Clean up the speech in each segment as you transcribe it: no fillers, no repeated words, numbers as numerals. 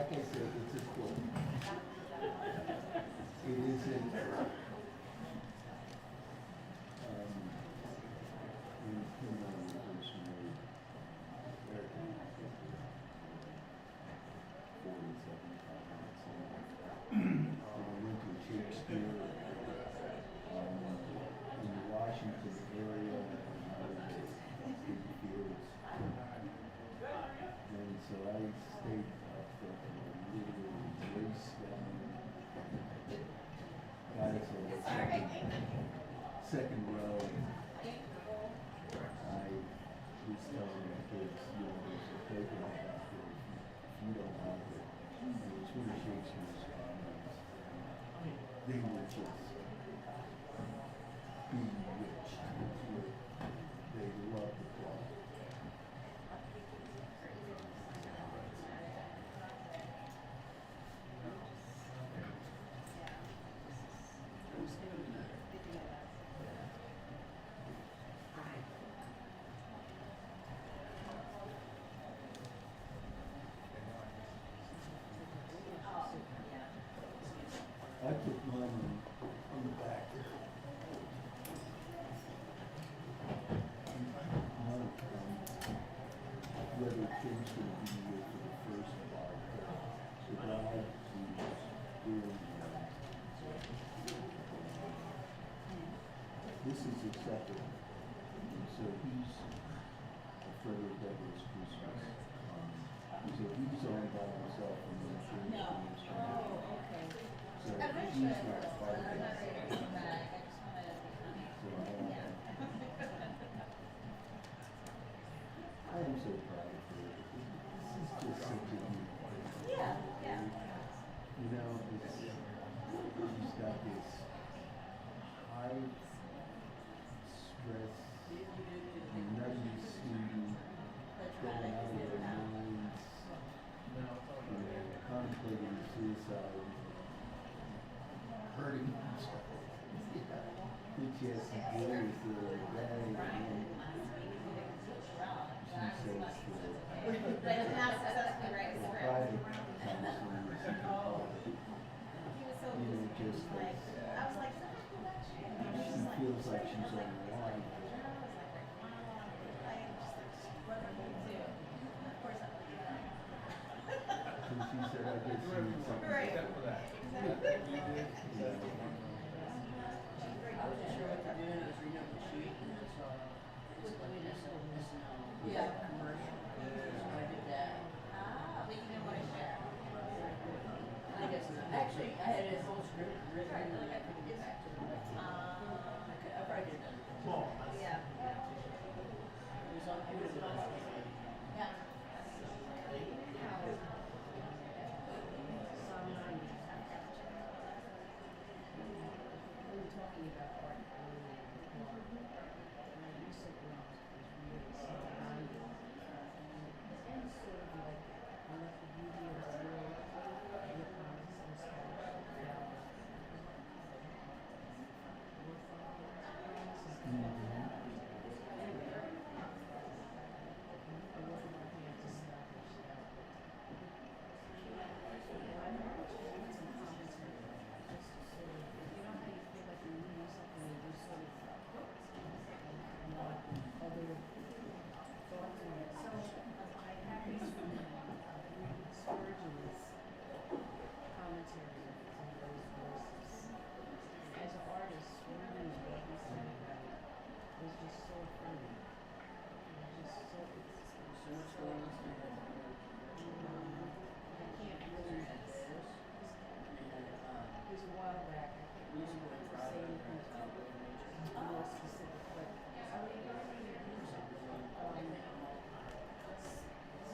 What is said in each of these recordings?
like I said, it's a quote. It isn't, in criminal revision made, 47 comments. And I went to Shakespeare, in the Washington area, and I was in the fields. And so I stayed up there for a little race down. Got us a second row. I was telling the kids, you know, there's a playground out there. If you don't have it, and it's one of Shakespeare's comments. They were just bewitched. They loved the play. I put mine on the back there. Whether Tim's going to be here for the first part, the guy who's doing this is the second. And so he's a Frederick Christmas. So he's on by himself and then Tim's Oh, okay. so he's not part of it. I am so proud of her. This is just such a neat thing. Yeah. You know, she's got this high stress, nutty student going out of their minds, contemplating suicide, hurting himself. Which has to deal with the day. She says But it's not successfully right. the private counselors, you know, just like, I was like, she feels like she's on the line. So she said, I guess you need something. Right. I wasn't sure what to do, and I was reading up the sheet, and it's, Yeah. commercial, so I did that. But you didn't want to share. I guess, actually, I had a whole script written, and like, I couldn't get back to it. I probably could have done it. Yeah. It was on, it was on. Yeah. We were talking about art earlier, and I recently was reading something and it's sort of like I left the beauty of the world with comics and stuff. Commentary on those voices. As an artist, reading what he said about it was just so funny. It was just so, So much going on. I can't really, it was a while back, I can't really say anything more specific, but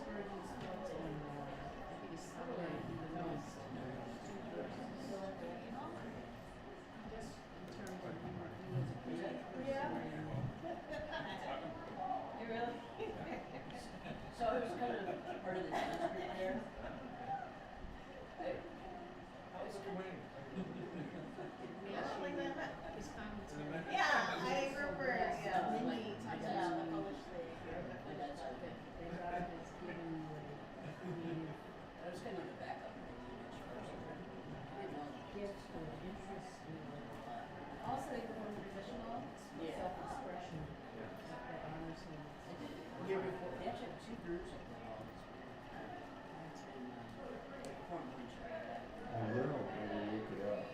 Spurgeon's quote on, I think it's somewhere in the notes. Just in terms of you as a creative person. You really? So it was kind of part of the dance group there. His commentary. Yeah, I remember, Mindy talked about the Polish thing. Their God has given you a creative That was kind of the backup. cruise up there all this week. And, form puncher. I will look it up.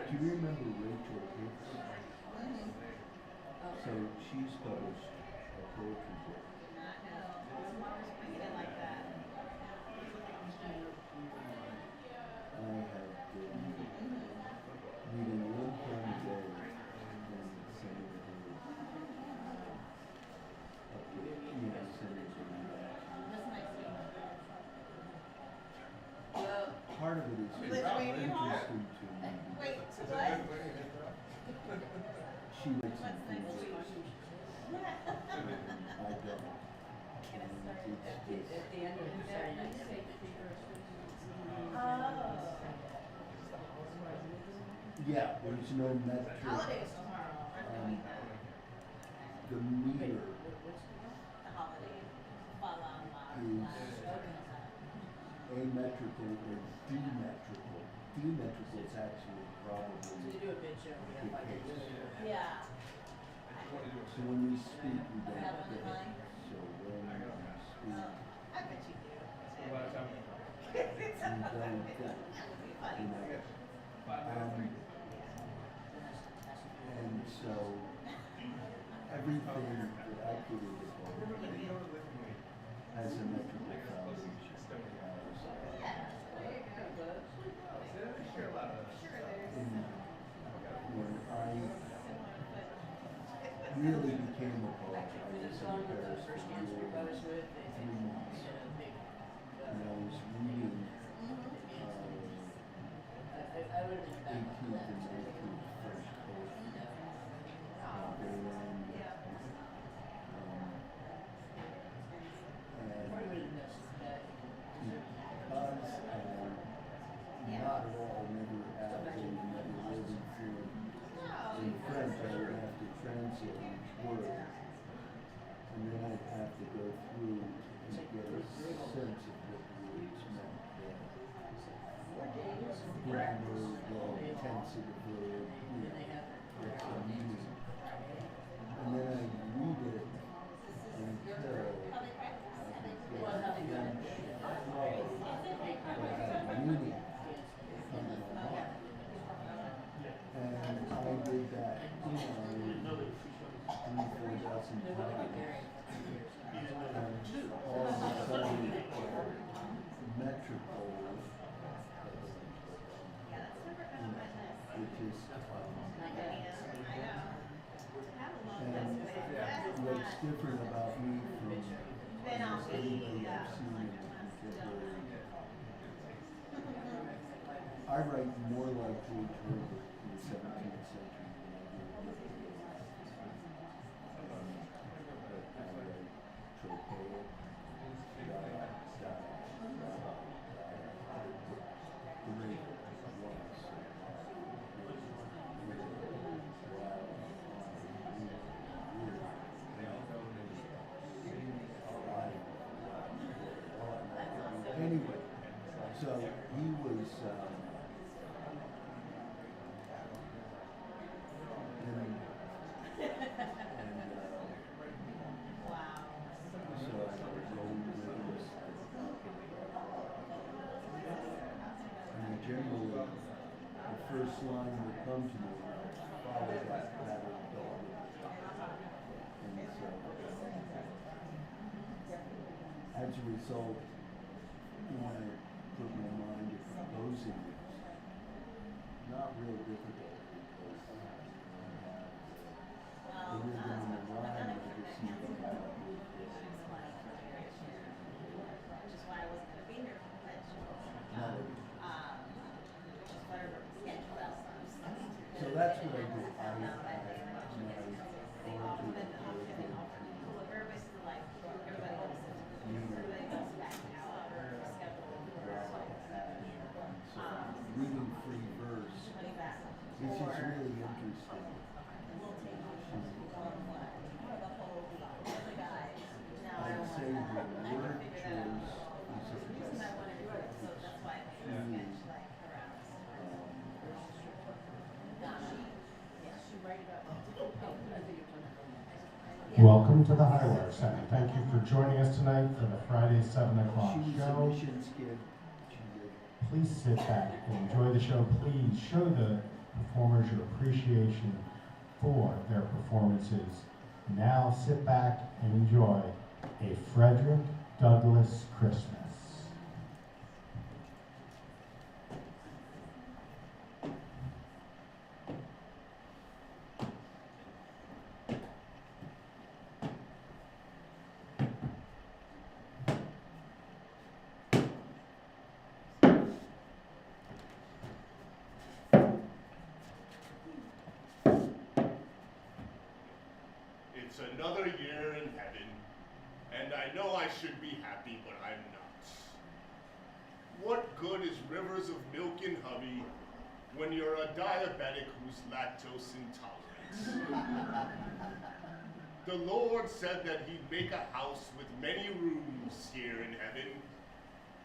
Do you remember Rachel Hicks? So she's published a poetry book. I have been reading one poem a day and sending it to her. Sending it to her. Part of it is just interesting to me. Wait, what? She writes some things I don't. At the end of the Saturday. Yeah, there's no metric. Holidays tomorrow. The meter The holiday. is ametrical or demetrical. Demetrical is actually probably So you do a bid show, we have the like a case. Yeah. So when we speak, we don't Have one in think. mind? So when we speak, I bet you do. we don't think. You know. And so everything that I put into poetry has a metrical foundation. When I really became a poet, I was This song in was the Paris for first dance group I was with, 3 months, did a big, and I was reading I would have been back. 18th and 19th French poetry. Not at all, never actually, never living through in French, I would have to translate each word. And then I'd have to go through and get a sense of what the words meant. Grammar, the tense of the verb, what's the meaning. And then I read it until I could get a French flow that had meaning. And I did that, 3,000-4,000 times. And all of a sudden, metrical, which is, and what's different about me from anybody I've seen in contemporary, I write more like George Herbert in the 17th century than I do I write trochaic, the way it was. Anyway, so he was Wow. so I was going with him. And generally, the first line would come to me, and I would follow that pattern doggedly. And so, as a result, when I put my mind to composing, it's not real difficult because I have the rhythm and the rhyme, and I just need to have it with Which is why I wasn't gonna be here for the melody. which is whatever schedule else I was. So that's what I do. I Everybody's like, everybody goes back now, schedule. So reading free verse, which is really interesting. I'd say the word choice is a Welcome to the Highwire Center. Thank you for joining us tonight for the Friday 7 o'clock She was a show. mission kid. She did. Please sit back and enjoy the show. Please show the performers your appreciation for their performances. Now sit back and enjoy a Frederick Douglass Christmas. It's another year in heaven, and I know I should be happy, but I'm not. What good is rivers of milk in hubby when you're a diabetic who's lactose intolerant? The Lord said that he'd make a house with many rooms here in heaven,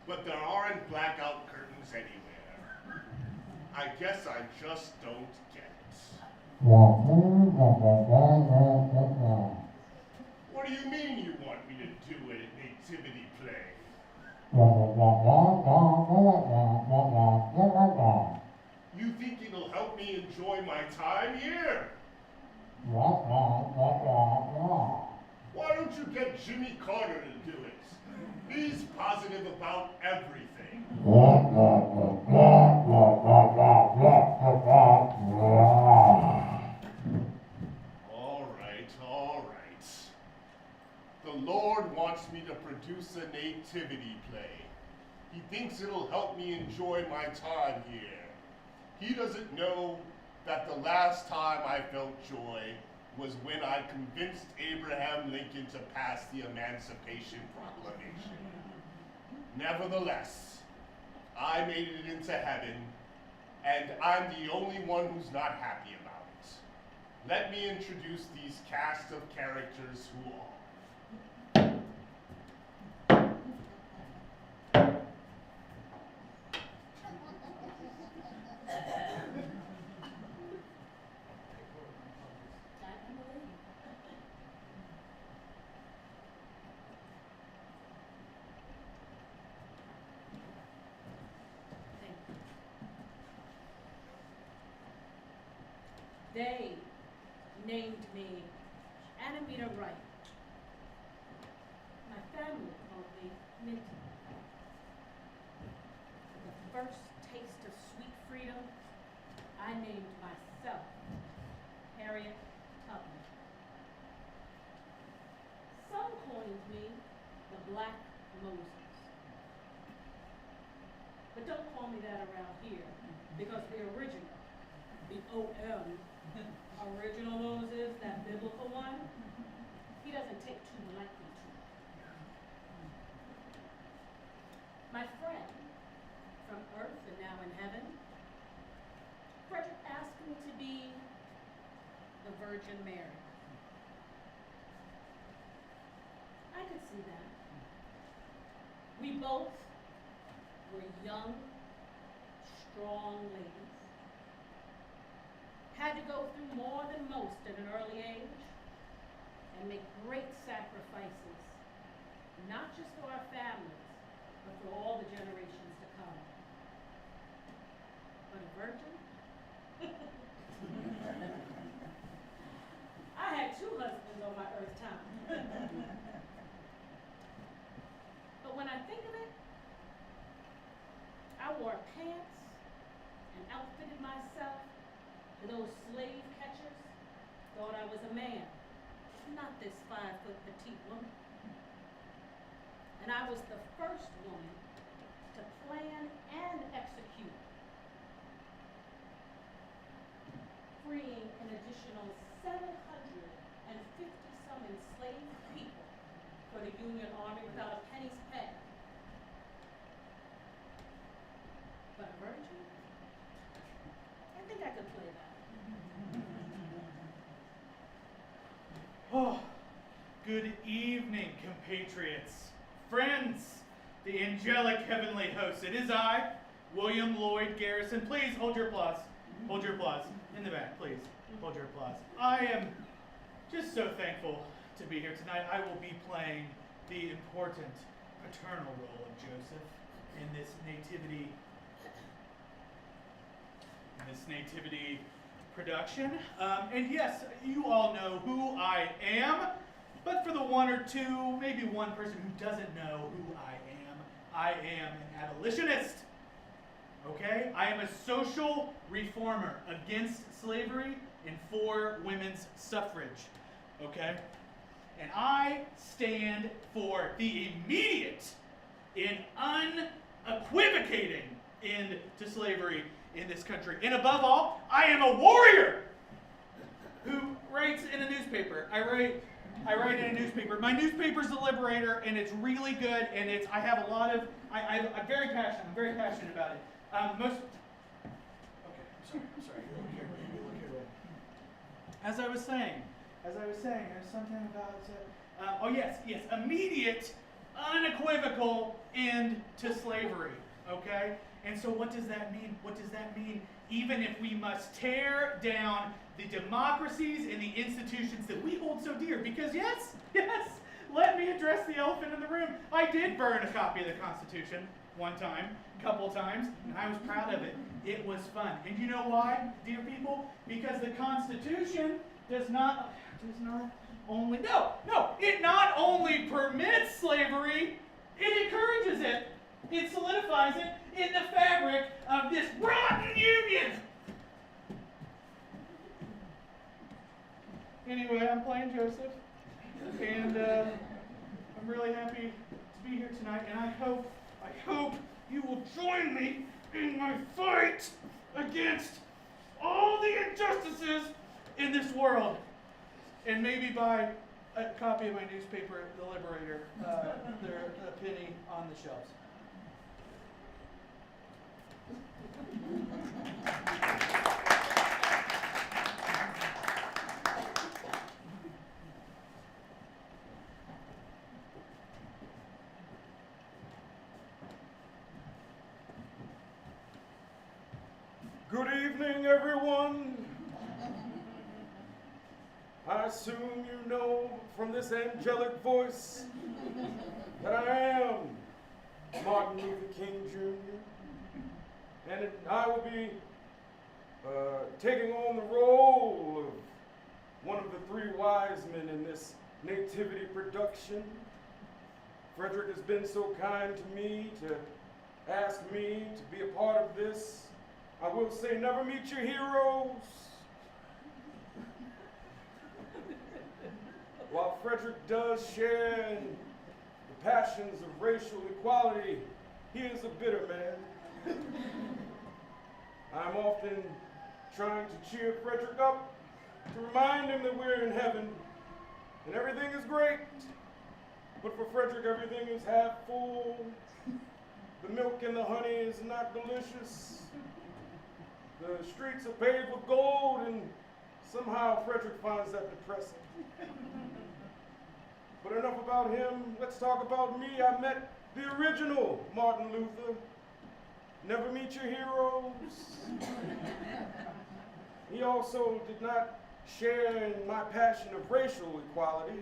but there aren't blackout curtains anywhere. I guess I just don't get it. What do you mean you want me to do a nativity play? You think it'll help me enjoy my time here? Why don't you get Jimmy Carter to do it? He's positive about everything. All right. The Lord wants me to produce a nativity play. He thinks it'll help me enjoy my time here. He doesn't know that the last time I felt joy was when I convinced Abraham Lincoln to pass the Emancipation Proclamation. Nevertheless, I made it into heaven, and I'm the only one who's not happy about it. Let me introduce these cast of characters who are. They named me Anamita Wright. My family called me Minty. For the first taste of sweet freedom, I named myself Harriet Tubman. Some coined me the Black Moses. But don't call me that around here, because the original, the O.M., original Moses, that biblical one, he doesn't take too lightly to it. My friend from earth and now in heaven, Frederick asked me to be the Virgin Mary. I could see that. We both were young, strong ladies, had to go through more than most at an early age, and make great sacrifices, not just for our families, but for all the generations to come. But a virgin? I had 2 husbands on my earth time. But when I think of it, I wore pants and outfitted myself to those slave catchers, thought I was a man, not this 5-foot petite woman. And I was the first woman to plan and execute freeing an additional 750-some enslaved people for the Union Army without a penny's pay. But a virgin? I think I could play that. Oh, good evening, compatriots, friends, the angelic heavenly host. It is I, William Lloyd Garrison. Please hold your applause. Hold your applause. In the back, please. Hold your applause. I am just so thankful to be here tonight. I will be playing the important paternal role of Joseph in this nativity production. And yes, you all know who I am, but for the one or two, maybe one person who doesn't know who I am an abolitionist. Okay? I am a social reformer against slavery and for women's suffrage. Okay? And I stand for the immediate and unequivocating end to slavery in this country. And above all, I am a warrior who writes in a newspaper. I write in a newspaper. My newspaper's The Liberator, and it's really good, and I have a lot of, I'm very passionate. I'm very passionate about it. I'm sorry. Look here. As I was saying, there's something about, yes, immediate, unequivocal end to slavery, okay? And so what does that mean? What does that mean? Even if we must tear down the democracies and the institutions that we hold so dear. Because yes, let me address the elephant in the room. I did burn a copy of the Constitution one time, couple times, and I was proud of it. It was fun. And you know why, dear people? Because the Constitution it not only permits slavery, it encourages it. It solidifies it in the fabric of this rotten union. Anyway, I'm playing Joseph, and I'm really happy to be here tonight, and I hope you will join me in my fight against all the injustices in this world, and maybe buy a copy of my newspaper, The Liberator. They're a penny on the shelves. Good evening, everyone. I assume you know from this angelic voice that I am Martin Luther King Jr. And I will be taking on the role of one of the three wise men in this nativity production. Frederick has been so kind to me to ask me to be a part of this. I will say, never meet your heroes. While Frederick does share in the passions of racial equality, he is a bitter man. I'm often trying to cheer Frederick up, to remind him that we're in heaven and everything is great. But for Frederick, everything is half full. The milk and the honey is not delicious. The streets are paved with gold, and somehow Frederick finds that depressing. But enough about him. Let's talk about me. I met the original Martin Luther. Never meet your heroes. He also did not share in my passion of racial equality,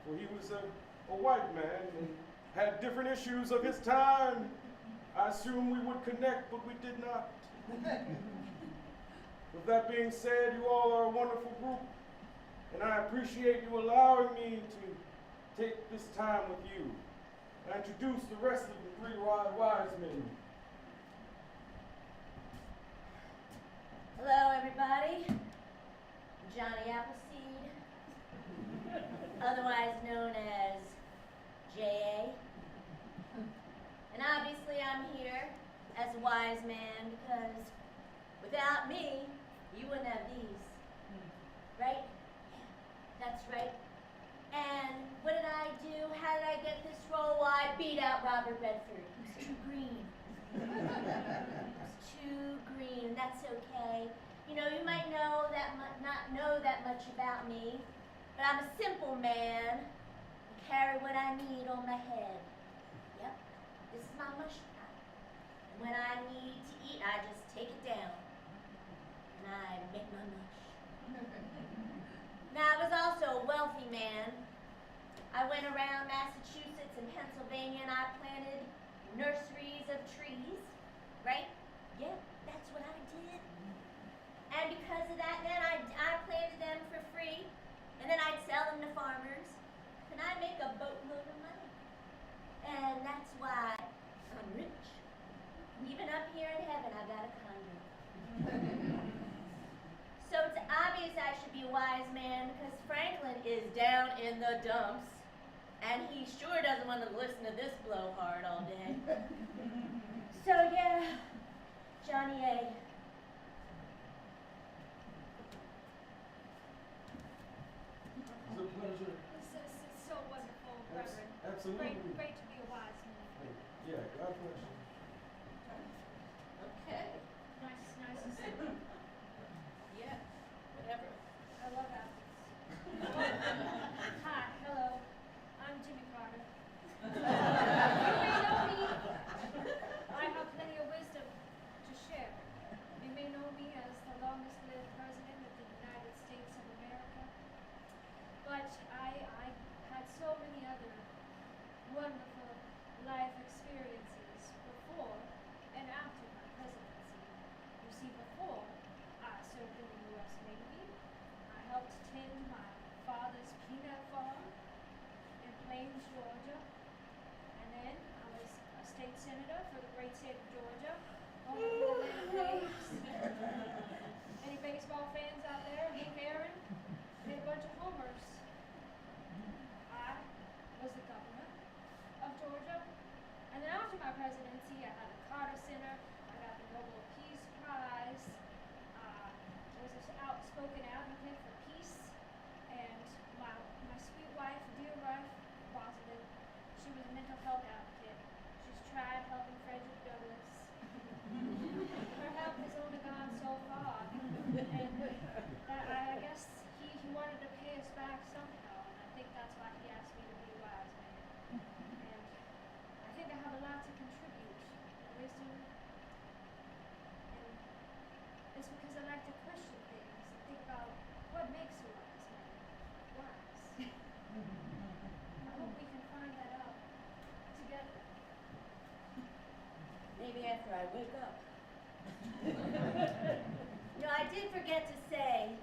for he was a white man and had different issues of his time. I assumed we would connect, but we did not. With that being said, you all are a wonderful group, and I appreciate you allowing me to take this time with you. I introduce the rest of the three wise men. Hello, everybody. Johnny Appleseed, otherwise known as J.A. And obviously I'm here as a wise man because without me, you wouldn't have these. Right? Yeah, that's right. And what did I do? How did I get this role? Well, I beat out Robert Redford. He was too green. He was too green, and that's okay. You know, you might not know that much about me, but I'm a simple man. I carry what I need on my head. Yep, this is my mush pot. When I need to eat, I just take it down, and I make my mush. Now, I was also a wealthy man. I went around Massachusetts nurseries of trees, right? Yeah, that's what I did. And because of that, then I planted them for free, and then I'd sell them to farmers, and I'd make a boatload of money. And that's why I'm rich. Even up here in heaven, I got a condo. So it's obvious I should be a wise man because Franklin is down in the dumps, and he sure doesn't want to listen to this blowhard all day. So yeah, Johnny A. It's a pleasure. It's so wonderful, Reverend. Absolutely. Great to be a wise man. Yeah, God bless you. Okay. Nice to see you. Yeah, whatever. I love apples. Hi, hello. I'm Jimmy Carter. You may know me. I have plenty of wisdom to share. You may know me as the longest lived president of the United States of America. But I had so many other wonderful life experiences before and after my presidency. You see, before I served in the U.S. Navy, I helped tend my father's peanut farm in Plains, Georgia. And then I was a state senator for the great state of Georgia, home of the Atlanta Braves. Any baseball fans out there? Hank Aaron? Hit a bunch of homers. I was the governor of Georgia. And then after my presidency, I had the Carter Center. I got the Nobel Peace Prize. Was an outspoken advocate for peace. And my sweet wife, dear wife, Rosalind, she was a mental health advocate. She's tried helping Frederick Douglass. Her help has only gone so far. And I guess he wanted to pay us back somehow. And I think that's why he asked me to be a wise man. And I think I have a lot to contribute. Wisdom. And it's because I like to question things and think about what makes a wise man wise. I hope we can find that out together. Maybe after I wake up. You know, I did forget to say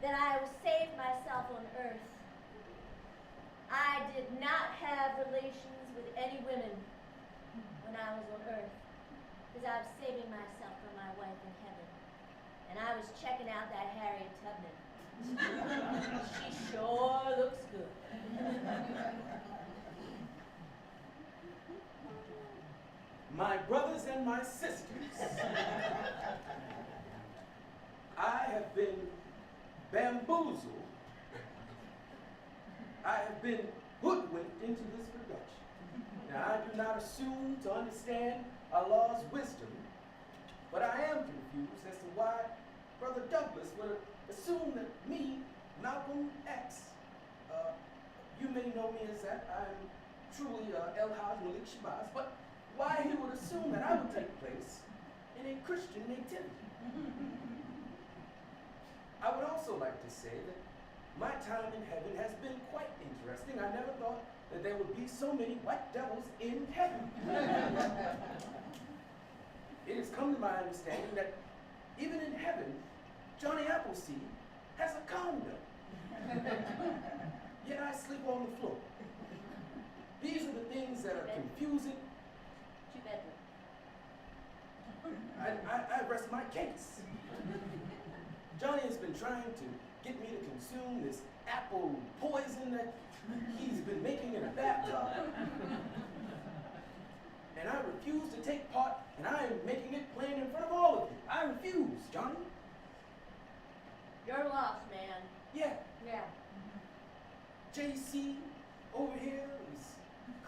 that I saved myself on Earth. I did not have relations with any women when I was on Earth because I was saving myself for my wife in heaven. And I was checking out that Harriet Tubman. She sure looks good. My brothers and my sisters, I have been bamboozled. I have been hoodwinked into this production. Now, I do not assume to understand Allah's wisdom, but I am confused as to why Brother Douglas would assume that me, Malcolm X, you may know me as that, I'm truly El Haj Malik Shabazz, but why he would assume that I would take place in a Christian nativity. I would also like to say that my time in heaven has been quite interesting. I never thought that there would be so many white devils in heaven. It has come to my understanding that even in heaven, Johnny Appleseed has a condo. Yet I sleep on the floor. These are the things that are confusing. 2-bedroom. I rest my case. Johnny has been trying to get me to consume this apple poison that he's been making in a bathtub. And I refuse to take part, and I am making it plain in front of all of you. I refuse, Johnny. You're lost, man. Yeah, Yeah. JC over here is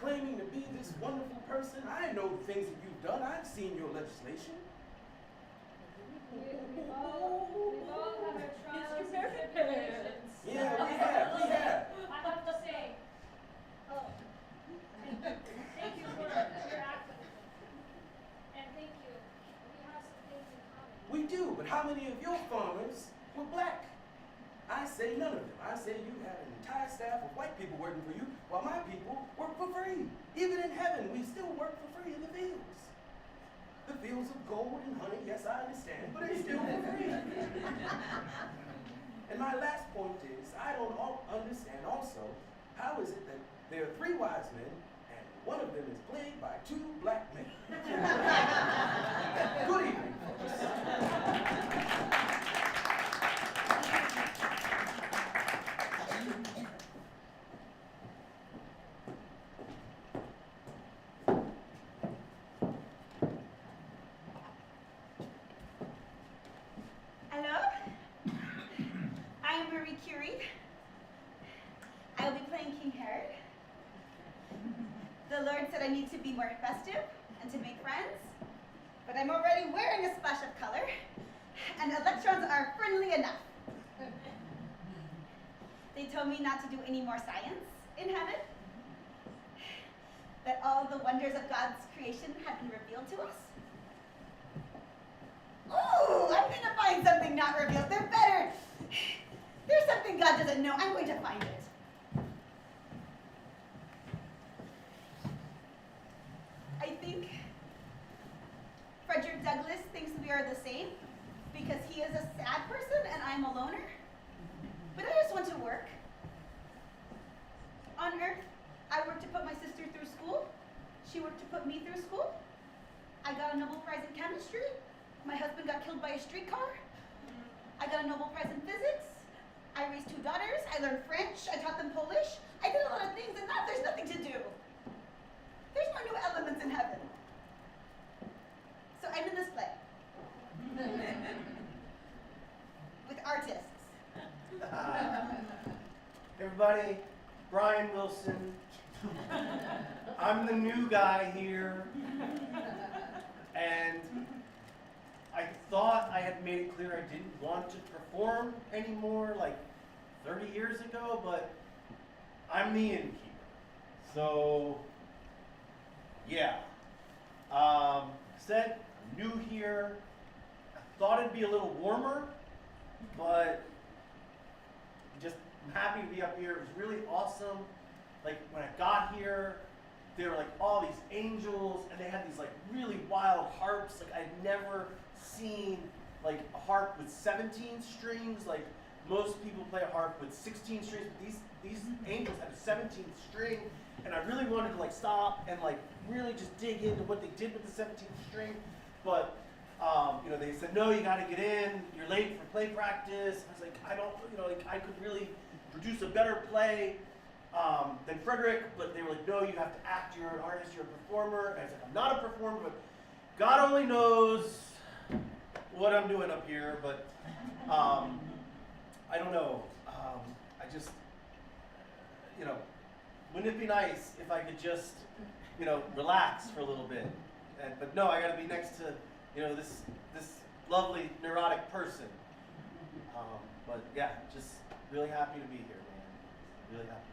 claiming to be this wonderful person. I know the things that you've done. I've seen your legislation. We've all had our trials and tribulations. Yeah, we have. I have to say, thank you for your activism. And thank you. We have some things in common. We do, but how many of your farmers were black? I say none of them. I say you had an entire staff of white people working for you, while my people work for free. Even in heaven, we still work for free in the fields. The fields of gold and honey, yes, I understand, but it's still for free. And my last point is, I don't understand also, how is it that there are 3 wise men and one of them is played by 2 black men? Good evening, folks. Hello, I am Marie Curie. I will be playing King Herod. The Lord said I need to be more festive and to make friends, but I'm already wearing a splash of color, and electrons are friendly enough. They told me not to do any more science in heaven, that all the wonders of God's creation have been revealed to us. Ooh, I'm gonna find something not revealed. They're better. There's something God doesn't know. I'm going to find it. I think Frederick Douglass thinks we are the same because he is a sad person and I'm a loner. But I just want to work. On Earth, I worked to put my sister through school. She worked to put me through school. I got a Nobel Prize in chemistry. My husband got killed by a streetcar. I got a Nobel Prize in physics. I raised 2 daughters. I learned French. I taught them Polish. I did a lot of things, and now there's nothing to do. There's no new elements in heaven. So I'm in this play. With artists. Everybody, Brian Wilson. I'm the new guy here. And I thought I had made it clear I didn't want to perform anymore like 30 years ago, but I'm the innkeeper. So, yeah. Said I'm new here. I thought it'd be a little warmer, but just I'm happy to be up here. It was really awesome. Like when I got here, there were like all these angels, and they had these like really wild harps. Like I'd never seen like a harp with 17 strings. Like most people play a harp with 16 strings, but these angels had a 17th string, and I really wanted to like stop and like really just dig into what they did with the 17th string. But you know, they said, no, you got to get in. You're late for play practice. I was like, I don't, you know, like I could really produce a better play than Frederick, but they were like, no, you have to act. You're an artist. You're a performer. And I was like, I'm not a performer, but God only knows what I'm doing up here. But I don't know. I just, you know, wouldn't it be nice if I could just, you know, relax for a little bit? But no, I got to be next to, you know, this lovely neurotic person. But yeah, just really happy to be here, man. Really happy.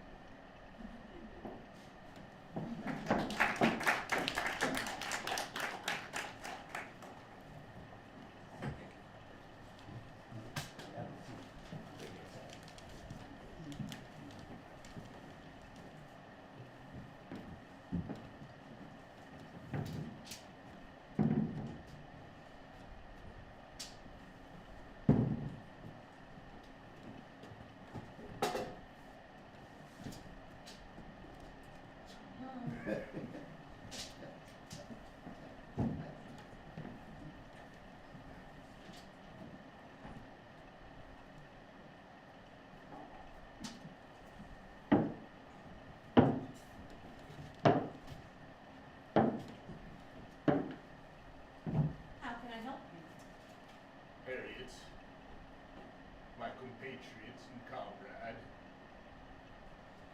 How can I help you? Harriet, my compatriot and comrade,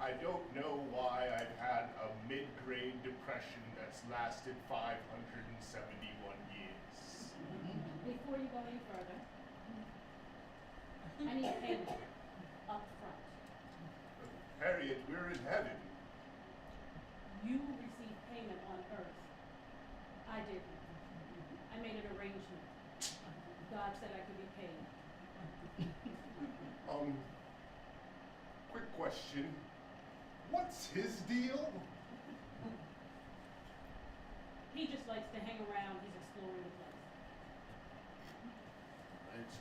I don't know why I've had a mid-grade depression that's lasted 571 years. Before you go any further, I need payment up front. Harriet, we're in heaven. You receive payment on earth. I didn't. I made an arrangement. God said I could be paid. Quick question. What's his deal? just likes to hang around. He's exploring the place. Thanks.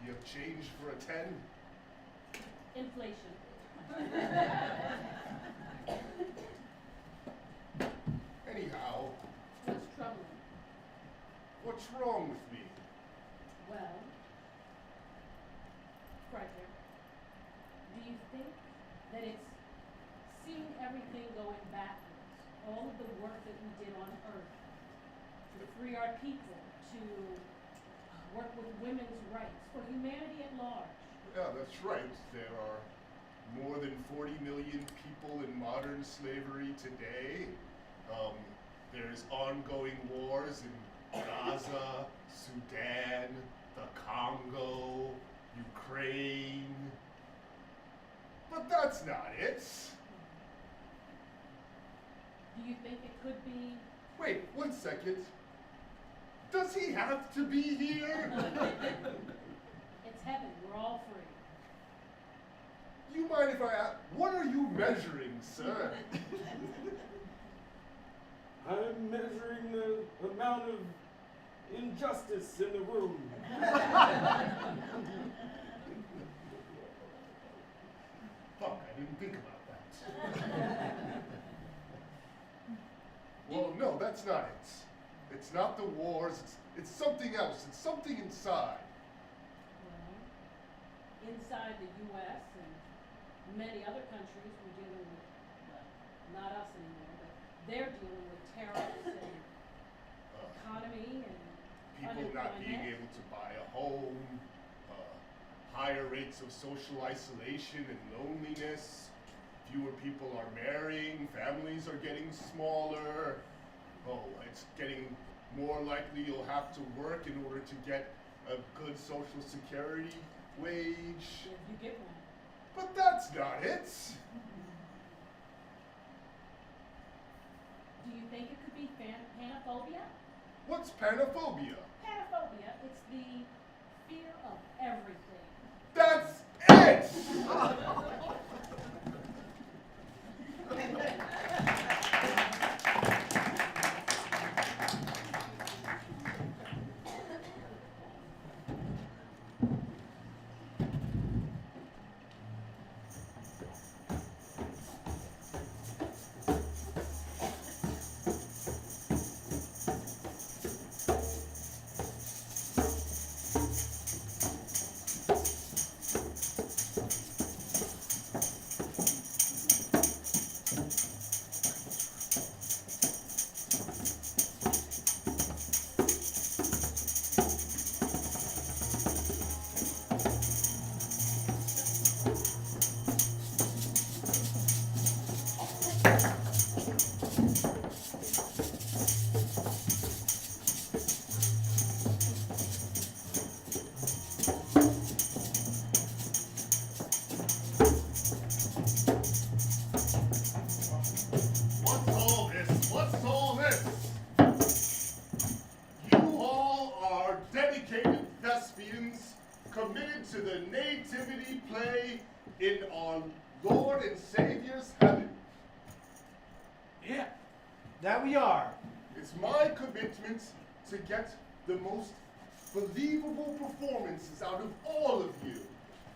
You have change for a 10? Inflation. Anyhow, What's troubling? what's wrong with me? Well, Frederick, do you think that it's seeing everything going backwards, all of the work that we did on Earth to free our people, to work with women's rights, for humanity at large? Yeah, that's right. There are more than 40 million people in modern slavery today. There's ongoing wars in Gaza, Sudan, the Congo, Ukraine. But that's not it. Do you think it could be? Wait, 1 second. Does he have to be here? It's heaven, we're all free. You mind if I ask, what are you measuring, sir? I'm measuring the amount of injustice in the room. Fuck, I didn't think about that. Well, no, that's not it. It's not the wars, it's something else. It's something inside. Well, inside the U.S. and many other countries, we're dealing with, well, not us anymore, but they're dealing with tariffs and economy and People not being able to buy a home, higher rates of social isolation and loneliness, fewer people are marrying, families are getting smaller. Oh, it's getting more likely you'll have to work in order to get a good social security wage. If you get one. But that's not it. Do you think it could be panophobia? What's panophobia? Panophobia, it's the fear of everything. That's it! What's all this? You all are dedicated thespians committed to the nativity play in our Lord and Savior's heaven. Yeah, that we are. It's my commitment to get the most believable performances out of all of you,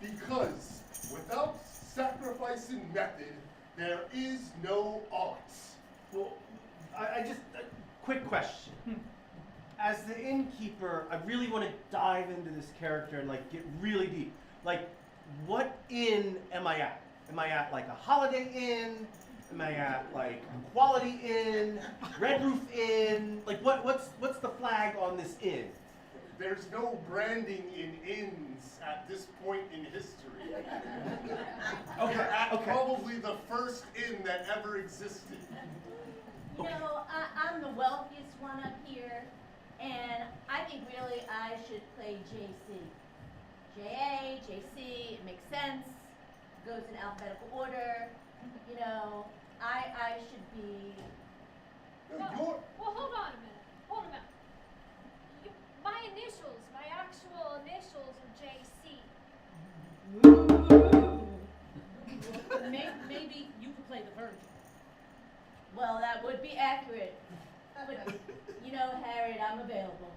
because without sacrifice and method, there is no art. Well, I just, quick question. As the innkeeper, I really want to dive into this character and like get really deep. Like, what inn am I at? Am I at like a Holiday Inn? Am I at like a Quality Inn? Red Roof Inn? Like, what's the flag on this inn? There's no branding in inns at this point in history. Okay, We're at okay. probably the first inn that ever existed. You know, I'm the wealthiest one up here, and I think really I should play JC. JA, JC, it makes sense, goes in alphabetical order. You know, I should be. No, you're. Well, hold on a minute. Hold a minute. My initials, my actual initials are Maybe you could play the Virgin. Well, that would be accurate. But, you know, Harriet, I'm available.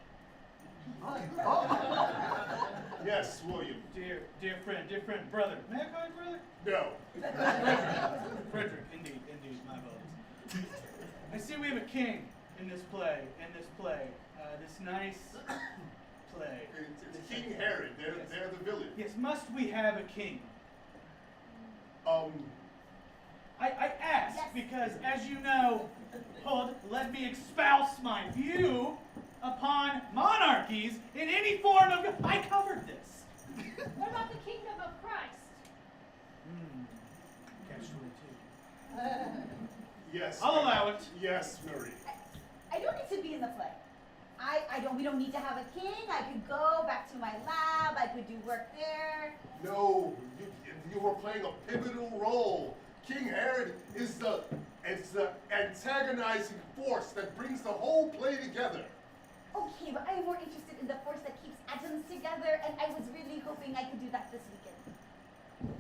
Yes, William. Dear friend, brother. May I call you brother? No. Frederick, indeed, my apologies. I see we have a king in this play, this nice play. It's King Herod. They're the villain. Yes, must we have a king? I ask Yes. because, as you know, let me espouse my view upon monarchies in any form of. I covered this. What about the kingdom of Christ? Catch 22. Yes. I'll allow it. Yes, Marie. I don't need to be in the play. We don't need to have a king. I could go back to my lab. I could do work there. No, you were playing a pivotal role. King Herod is the antagonizing force that brings the whole play together. Okay, but I'm more interested in the force that keeps atoms together, and I was really hoping I could do that this weekend.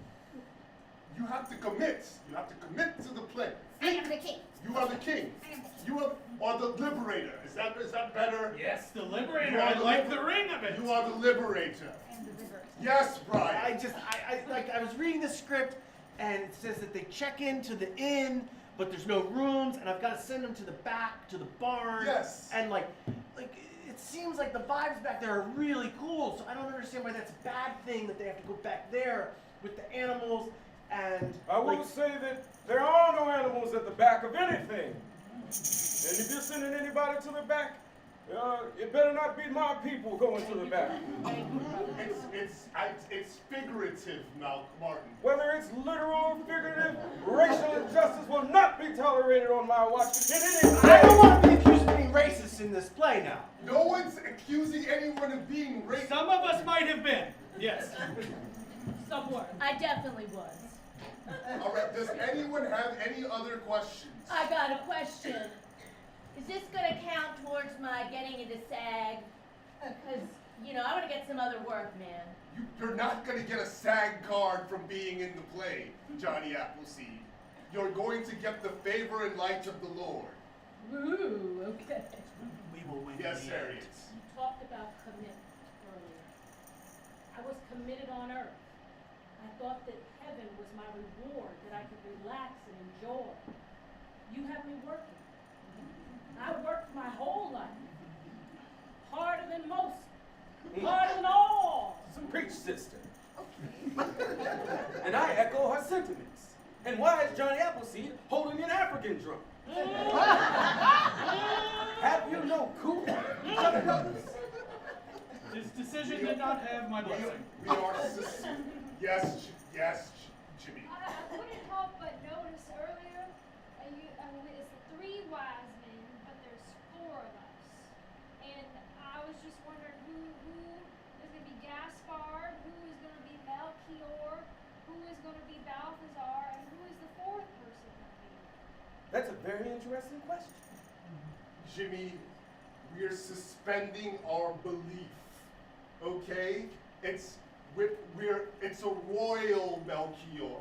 You have to commit. You have to commit to the play. I am the king. You are the king. I am the king. You are the liberator. Is that better? Yes, the liberator. You are I the like liber- the ring of it. You are the liberator. I am the liberator. Yes, Brian. I was reading the script, and it says that they check into the inn, but there's no rooms, and I've got to send them to the back, to the barn. Yes. And it seems like the vibes back there are really cool, so I don't understand why that's a bad thing that they have to go back there with the animals, and I will say that there are no animals at the back of anything. And if you're sending anybody to the back, it better not be my people going to the back. It's figurative, Martin. Whether it's literal or figurative, racial injustice will not be tolerated on my watch. I don't want to be accused of being racist in this play now. No one's accusing anyone of being racist. Some of us might have been. Yes. Somewhere. I definitely was. All right. Does anyone have any other questions? I got a question. Is this gonna count towards my getting into SAG? Because, I want to get some other work, man. You're not going to get a SAG card from being in the play, Johnny Appleseed. You're going to get the favor and light of the Lord. Ooh, okay. We will win. Yes, in the end. Harriet. You talked about commitment earlier. I was committed on earth. I thought that heaven was my reward, that I could relax and enjoy. You have me working. I worked my whole life. Harder than most. Harder than all. Some preach, sister. And I echo her sentiments. And why is Johnny Appleseed holding an African drum? Have you no cool? This decision did not have my blessing. We are yes, Jimmy. I couldn't help but notice earlier, it's 3 wise men, but there's 4 of us. And I was just wondering who is going to be Gaspard, who is going to be Melchior, who is going to be Balthazar, and who is the 4th person going to be? That's a very interesting question. Jimmy, we're suspending our belief. Okay? It's a royal Melchior.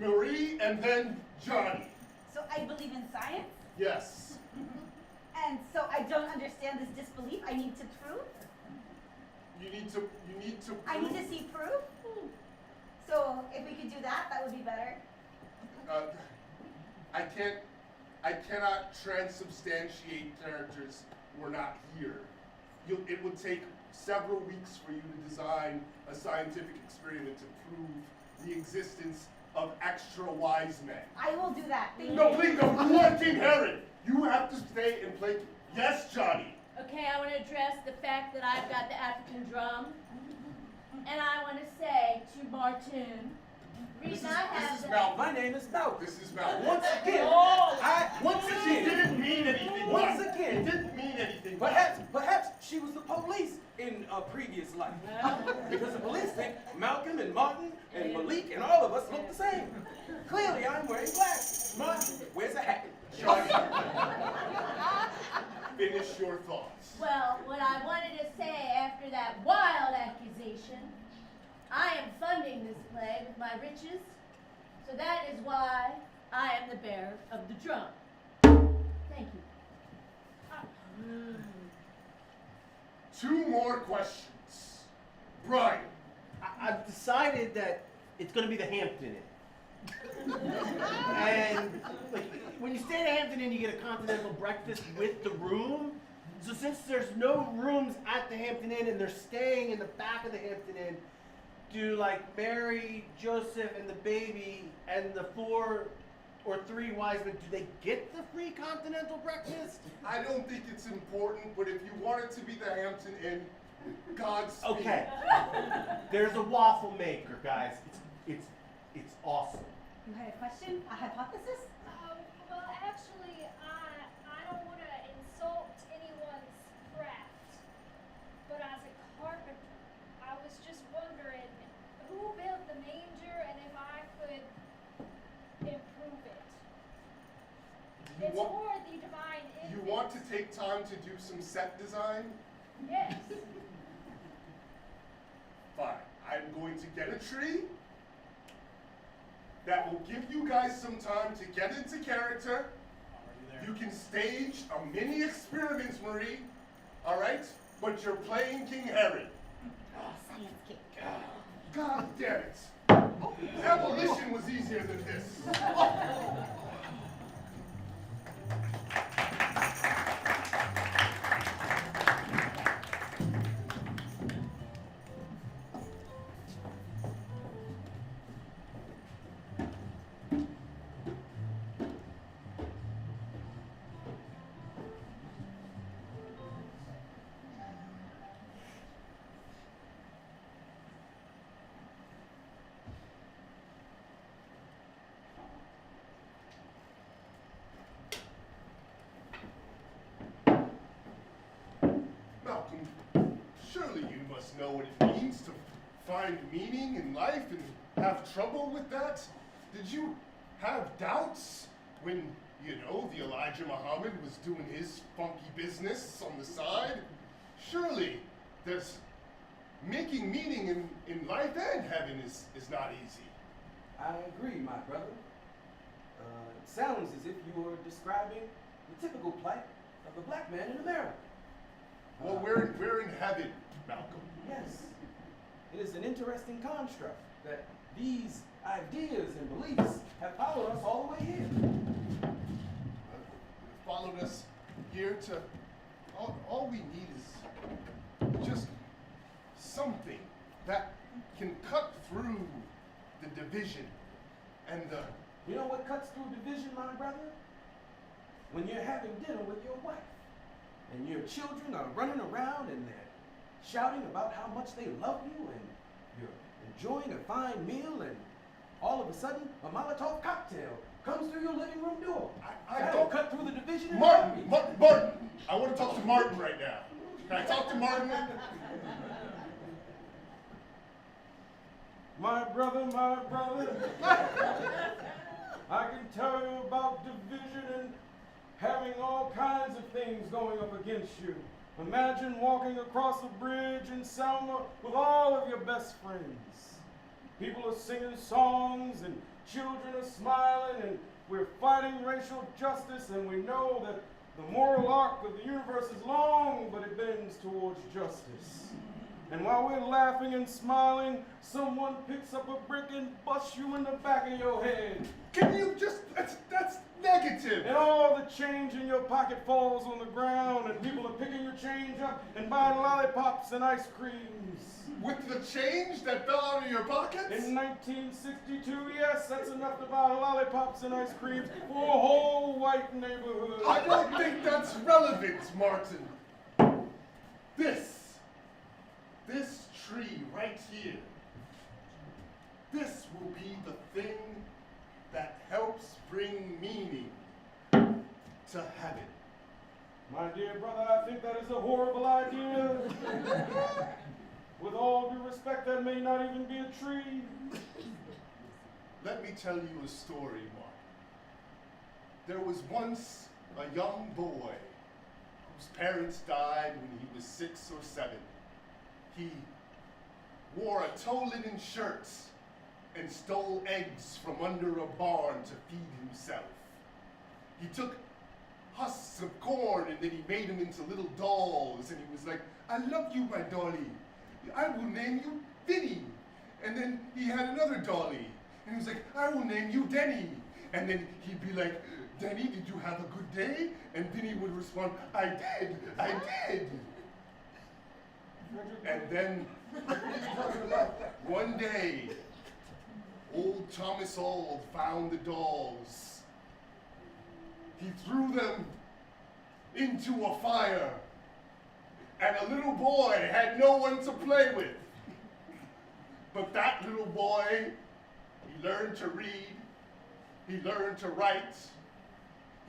Marie and then Johnny. So I believe in science, Yes. and so I don't understand this disbelief. I need to prove. You need to I need to see proof. So if we could do that, that would be better. I cannot transubstantiate characters who are not here. It would take several weeks for you to design a scientific experiment to prove the existence of extra wise men. I will do that. Thank No, you. please, no, you are King Herod. You have to stay and play. Yes, Johnny. Okay, I want to address the fact that I've got the African drum. And I want to say to Martin, reason I have This is the- Malcolm. My name is Malcolm. This is Malcolm. Once again, It didn't mean anything. Once It again. didn't mean anything. Perhaps she was the police in a previous life. Because the police think Malcolm and Martin and Malik and all of us look the same. Clearly, I'm wearing glasses. Martin wears a hat. Johnny, finish your thoughts. Well, what I wanted to say after that wild accusation, I am funding this play with my riches So that is why I am the bearer of the drum. Thank you. Two more questions. Brian, I've decided that it's going to be the Hampton Inn. And like, when you stay at a Hampton Inn, you get a continental breakfast with the room. So since there's no rooms at the Hampton Inn and they're staying in the back of the Hampton Inn, do like Mary, Joseph, and the baby and the 4 or 3 wise men, do they get the free continental breakfast? I don't think it's important, but if you want it to be the Hampton Inn, Godspeed. Okay. There's a waffle maker, guys. It's awesome. You had a question? A hypothesis? Well, actually, I don't want to insult anyone's craft, but as a carpenter, I was just wondering who built the manger and if I could improve it. It's for the divine infant. You want to take time to do some set design? Yes. Fine. I'm going to get a tree that will give you guys some time to get into character. Already there. You can stage a mini experiment, Marie. All right? But you're playing King Harry. Science kid. God damn it. Abolition was easier than this. Malcolm, surely you must know what it means to find meaning in life and have trouble with that. Did you have doubts when, you know, the Elijah Muhammad was doing his funky business on the side? Surely there's making meaning in life and heaven is not easy. I agree, my brother. It sounds as if you were describing the typical plight of the black man in America. Well, we're in heaven, Malcolm. Yes. It is an interesting construct that these ideas and beliefs have followed us all the way here. Followed us here to all we need is just something that can cut through the division and the You know what cuts through division, my brother? When you're having dinner with your wife and your children are running around and they're shouting about how much they love you and you're enjoying a fine meal and all of a sudden a Molotov cocktail comes through your living room door. I That'll don't cut through the division. in Martin, a heartbeat. Martin, I want to talk to Martin right now. Can I talk to Martin? My brother, I can tell you about division and having all kinds of things going up against you. Imagine walking across a bridge in Selma with all of your best friends. People are singing songs and children are smiling and we're fighting racial justice and we know that the moral arc of the universe is long, but it bends towards justice. And while we're laughing and smiling, someone picks up a brick and busts you in the back of your head. Can you just, that's negative. And all the change in your pocket falls on the ground and people are picking your change up and buying lollipops and ice creams. With the change that fell out of your pockets? In 1962, yes, that's enough to buy lollipops and ice creams for a whole white neighborhood. I don't think that's relevant, Martin. This tree right here, this will be the thing that helps bring meaning to heaven. My dear brother, I think that is a horrible idea. With all due respect, that may not even be a tree. Let me tell you a story, Mark. There was once a young boy whose parents died when he was 6 or 7. He wore a toe linen shirt and stole eggs from under a barn to feed himself. He took husks of corn and then he made them into little dolls, and he was like, I love you, my dolly. I will name you Vinny. And then he had another dolly, and he was like, I will name you Denny. And then he'd be like, Denny, did you have a good day? And Vinny would respond, I did. And then one day, old Thomas Auld found the dolls. He threw them into a fire, and a little boy had no one to play with. But that little boy, he learned to read, he learned to write,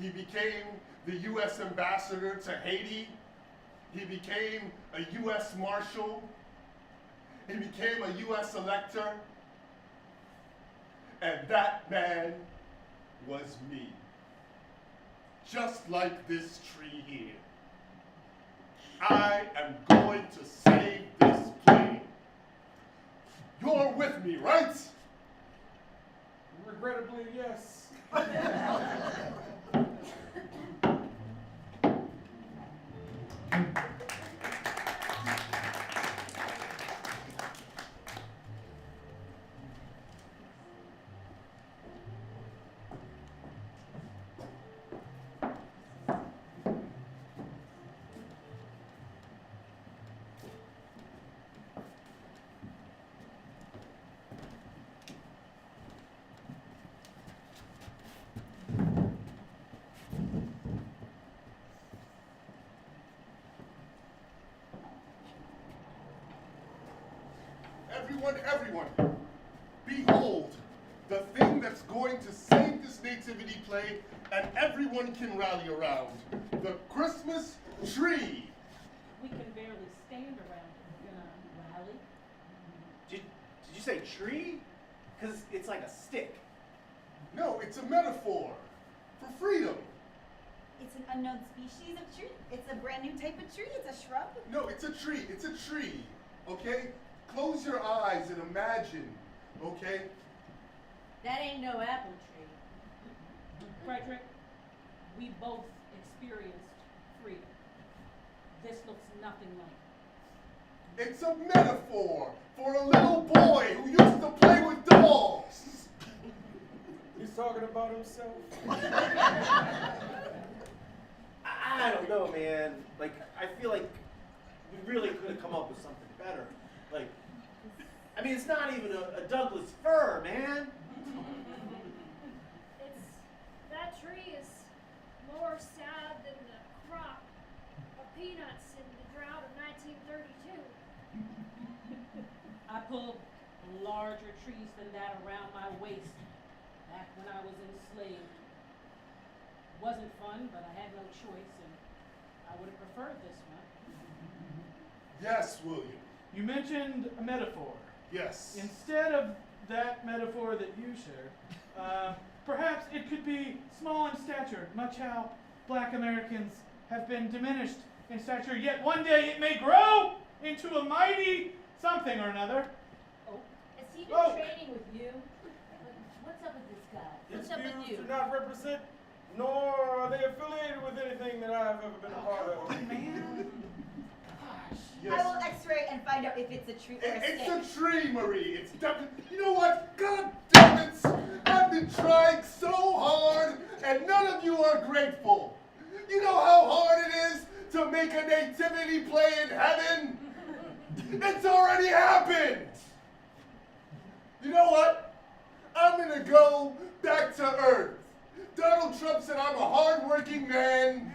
he became the U.S. ambassador to Haiti, he became a U.S. Marshal, he became a U.S. elector, and that man was me. Just like this tree here. I am going to save this plane. You're with me, right? Regrettably, yes. Everyone, behold, the thing that's going to save this nativity play and everyone can rally around, the Christmas tree. We can barely stand around it. We're gonna rally. Did you say tree? Because it's like a stick. No, it's a metaphor for freedom. It's an unknown species of tree. It's a brand new type of tree. It's a shrub. No, it's a tree, okay? Close your eyes and imagine, okay? That ain't no apple tree. Frederick, we both experienced freedom. This looks nothing like it. It's a metaphor for a little boy who used to play with dolls. He's talking about himself. I don't know, man. Like, I feel like we really could have come up with something better. Like, I mean, it's not even a Douglas fir, man. That tree is more sad than the crop of peanuts in the drought of 1932. I pulled larger trees than that around my waist back when I was enslaved. Wasn't fun, but I had no choice, and I would have preferred this one. Yes, William. You mentioned a metaphor. Yes. Instead of that metaphor that you shared, perhaps it could be small in stature, much how Black Americans have been diminished in stature, yet one day it may grow into a mighty something or another. Has he been training with you? What's up with this guy? What's up with you? Do not represent, nor are they affiliated with anything that I have ever been a part of. Man. Yes. I will x-ray and find out if it's a tree or a stick. It's a tree, Marie. It's definitely. You know what? God damn it! I've been trying so hard, and none of you are grateful. You know how hard it is to make a nativity play in heaven? It's already happened. You know what? I'm gonna go back to Earth. Donald Trump said I'm a hard-working man,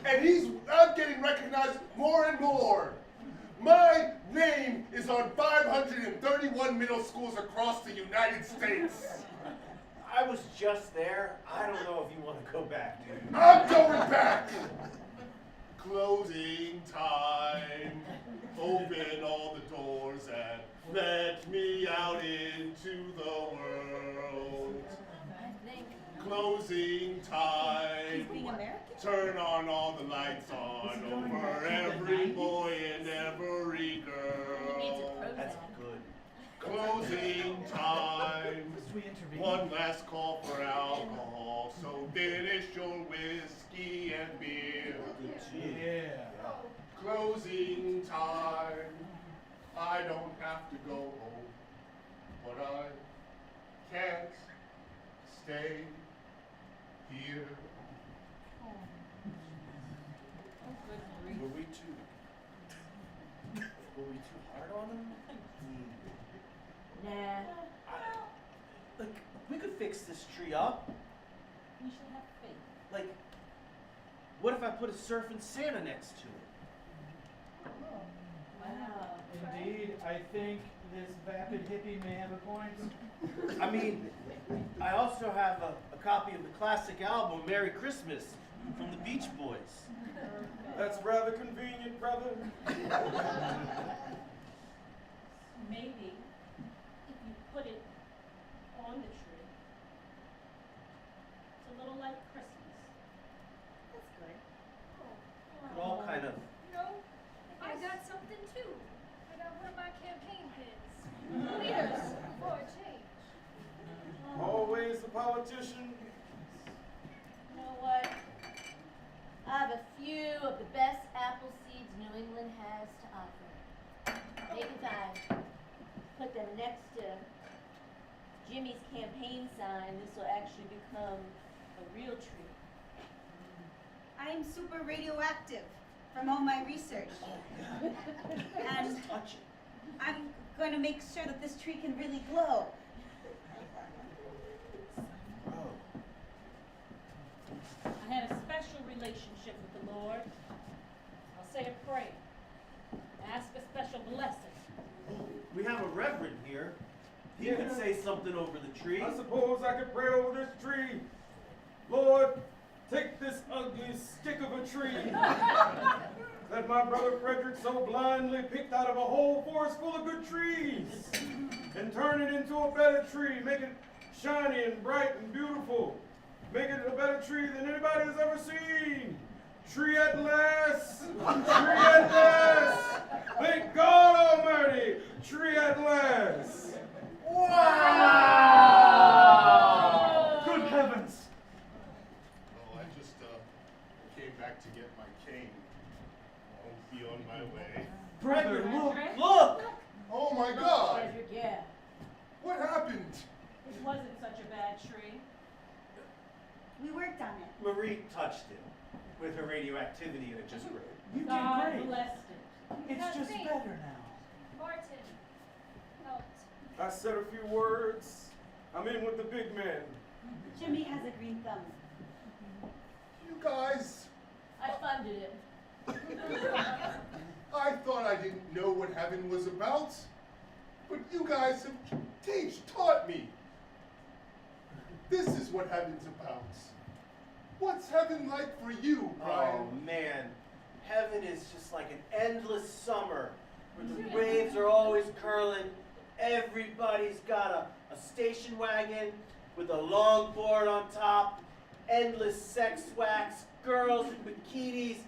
and I'm getting recognized more and more. My name is on 531 middle schools across the United States. I was just there. I don't know if you want to go back, dude. I'm going back. Closing time. Open all the doors and let me out into the world. I think. Closing time. He's being American? Turn on all the lights on over every boy and every He needs a girl. Prozac. That's good. Closing time. I don't have to go home, but I can't stay here. Were we too hard on him? Nah. Like, we could fix this tree up. We should have faith. Like, what if I put a surfing Santa next to it? Wow. Indeed, I think this vapid hippie may have a point. I mean, I also have a copy of the classic album, Merry Christmas, from the Beach Boys. That's rather convenient, brother. Maybe if you put it on the tree, it's a little like Christmas. That's good. It all kind of. You know, I got something too. I got one of my campaign pins. Leaders for a change. Always the politician. You know what? I have a few of the best apple seeds New England has to offer. Maybe if I put them next to Jimmy's campaign sign, this will actually become a real tree. I am super radioactive from all my research. And Just touch it. I'm going to make sure that this tree can really glow. Oh. I had a special relationship with the Lord. I'll say a prayer. Ask a special blessing. We have a reverend here. He could say something over the tree. I suppose I could pray over this tree. Lord, take this ugly stick of a tree that my brother Frederick so blindly picked out of a whole forest full of good trees and turn it into a better tree. Make it shiny and bright and beautiful. Make it a better tree than anybody has ever seen. Tree at last! Tree at last! Thank God Almighty! Tree at last! Wow! Good heavens! Oh, I just came back to get my cane. I'll be on my way. Brother, look! Frederick? Look! Oh my God! Frederick, yeah. What happened? It wasn't such a bad tree. We worked on it. Marie touched it with her radioactivity and it just grew. You did God great. blessed it. It's That's just great. better now. Martin helped. I said a few words. I'm in with the big man. Jimmy has a green thumb. You guys, I funded it. I thought I didn't know what heaven was about, but you guys have taught me. This is what heaven's about. What's heaven like for you, Brian? Oh man, heaven is just like an endless summer where the waves are always curling. Everybody's got a station wagon with a long board on top, endless sex wax, girls in bikinis,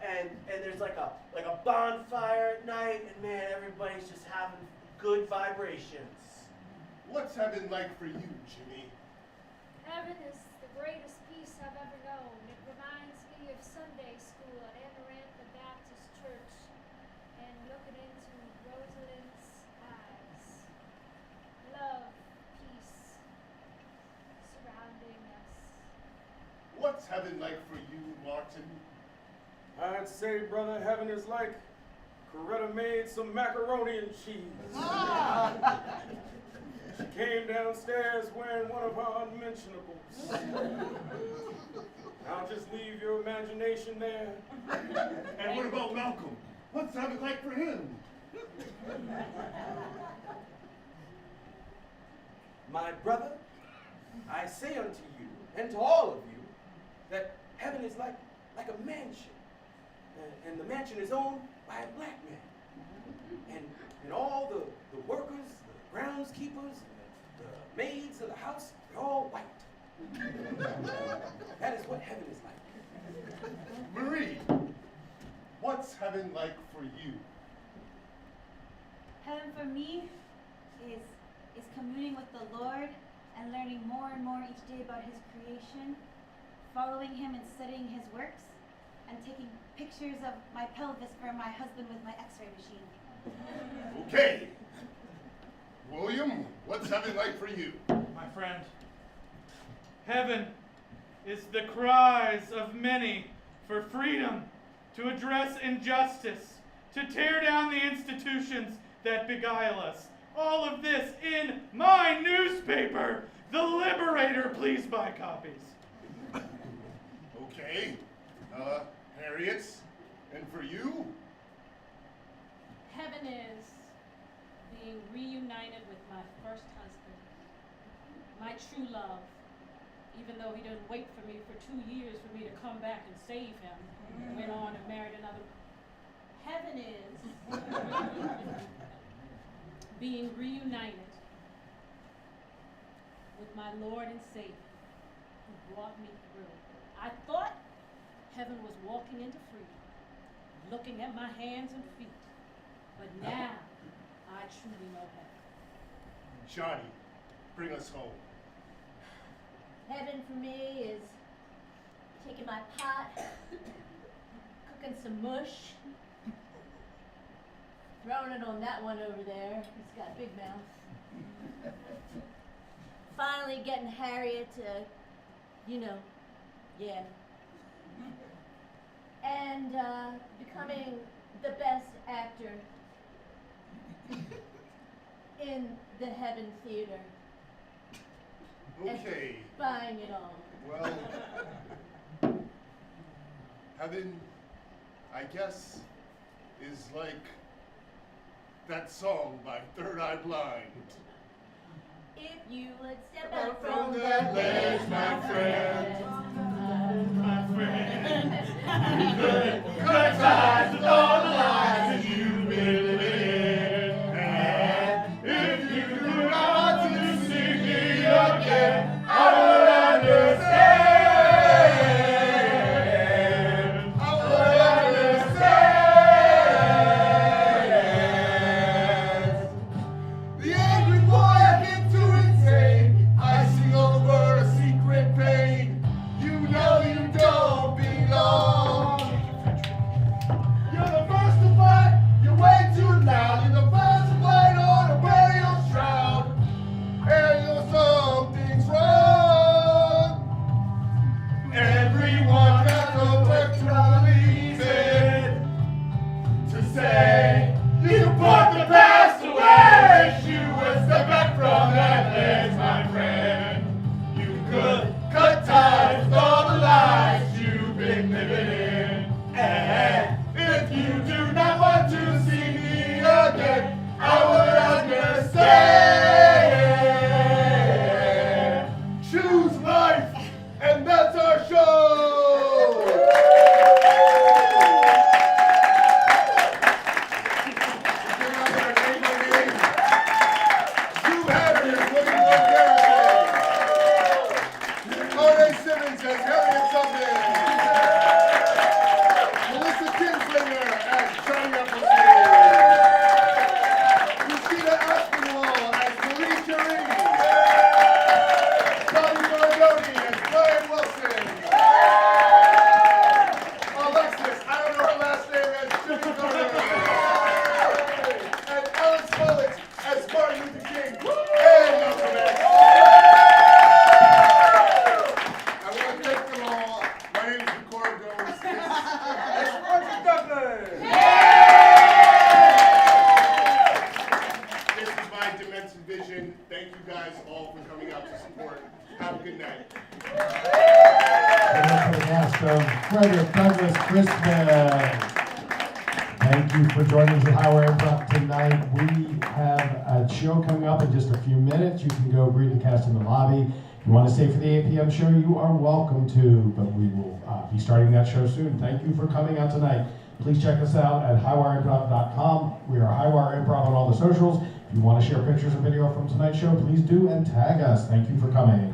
and there's like a bonfire at night, and man, everybody's just having good vibrations. What's heaven like for you, Jimmy? Heaven is the greatest peace I've ever known. It reminds me of Sunday school at Amarantha Baptist Church and looking into Rosalind's eyes. Love, peace surrounding us. What's heaven like for you, Martin? I'd say, brother, heaven is like Coretta made some macaroni and cheese. She came downstairs wearing one of her unmentionables. I'll just leave your imagination there. And what about Malcolm? What's heaven like for him? My brother, I say unto you, and to all of you, that heaven is like a mansion. And the mansion is owned by a black man. And all the workers, the groundskeepers, the maids of the house, they're all white. That is what heaven is like. Marie, what's heaven like for you? Heaven for me is communing with the Lord and learning more and more each day about His creation, following Him and studying His works, and taking pictures of my pelvis for my husband with my X-ray machine. Okay. William, what's heaven like for you? My friend, heaven is the cries of many for freedom, to address injustice, to tear down the institutions that beguile us. All of this in my newspaper, The Liberator. Please buy copies. Okay. Harriet, and for you? Heaven is being reunited with my first husband, my true love, even though he didn't wait for me for 2 years for me to come back and save him, went on and married another. Heaven is being reunited with my Lord and Savior, who brought me through. I thought heaven was walking into freedom, looking at my hands and feet, but now I truly know heaven. Johnny, bring us home. Heaven for me is taking my pot, cooking some mush, throwing it on that one over there. He's got a big mouth. Finally getting Harriet to, and becoming the best actor in the Heaven Theater. Okay. And buying it all. Well, heaven, I guess, is like that song by Third Eye Blind. If you would step out From from that the ledge, my friend, Good times with all the lies that you've been living. and if you do not to see me again, I would understand. I would understand. The angry boy I get too insane. I sing over a secret pain. You know you don't belong. You're the first to fight. You're way too loud. You're the first to fight on a burial shroud. And you know something's wrong. Everyone has a work to believe in. To say you put the past away. Wish you would step back from that ledge, my friend. You could cut ties with all the lies you've been living in. And if you do not want to see me again, I would understand. Choose life, and that's our show. Sue Harriet, William Lloyd Garrison. R.A. Simmons as Harriet Tubman. Melissa Kinslinger as Johnny Appleseed. Christina Aspinwall as Marie Curie. Tommy Maradoni as Brian Wilson. Alexis, I don't know her last name, as Jimmy Carter. And Alex Mullins as Martin Luther King. And Malcolm X. I want to thank them all. My name is Ricardo Gomes. This is my Dimension Vision. Thank you guys all for coming out to support. Have a good night. And for the cast of Frederick Douglass Christmas. Thank you for joining us at Highway Improv tonight. We have a show coming up in just a few minutes. You can go greet the cast in the lobby. If you want to stay for the 8 p.m. show, you are welcome to, but we will be starting that show soon. Thank you for coming out tonight. Please check us out at highwireimprov.com. We are Highwire Improv on all the socials. If you want to share pictures or video from tonight's show, please do and tag us. Thank you for coming.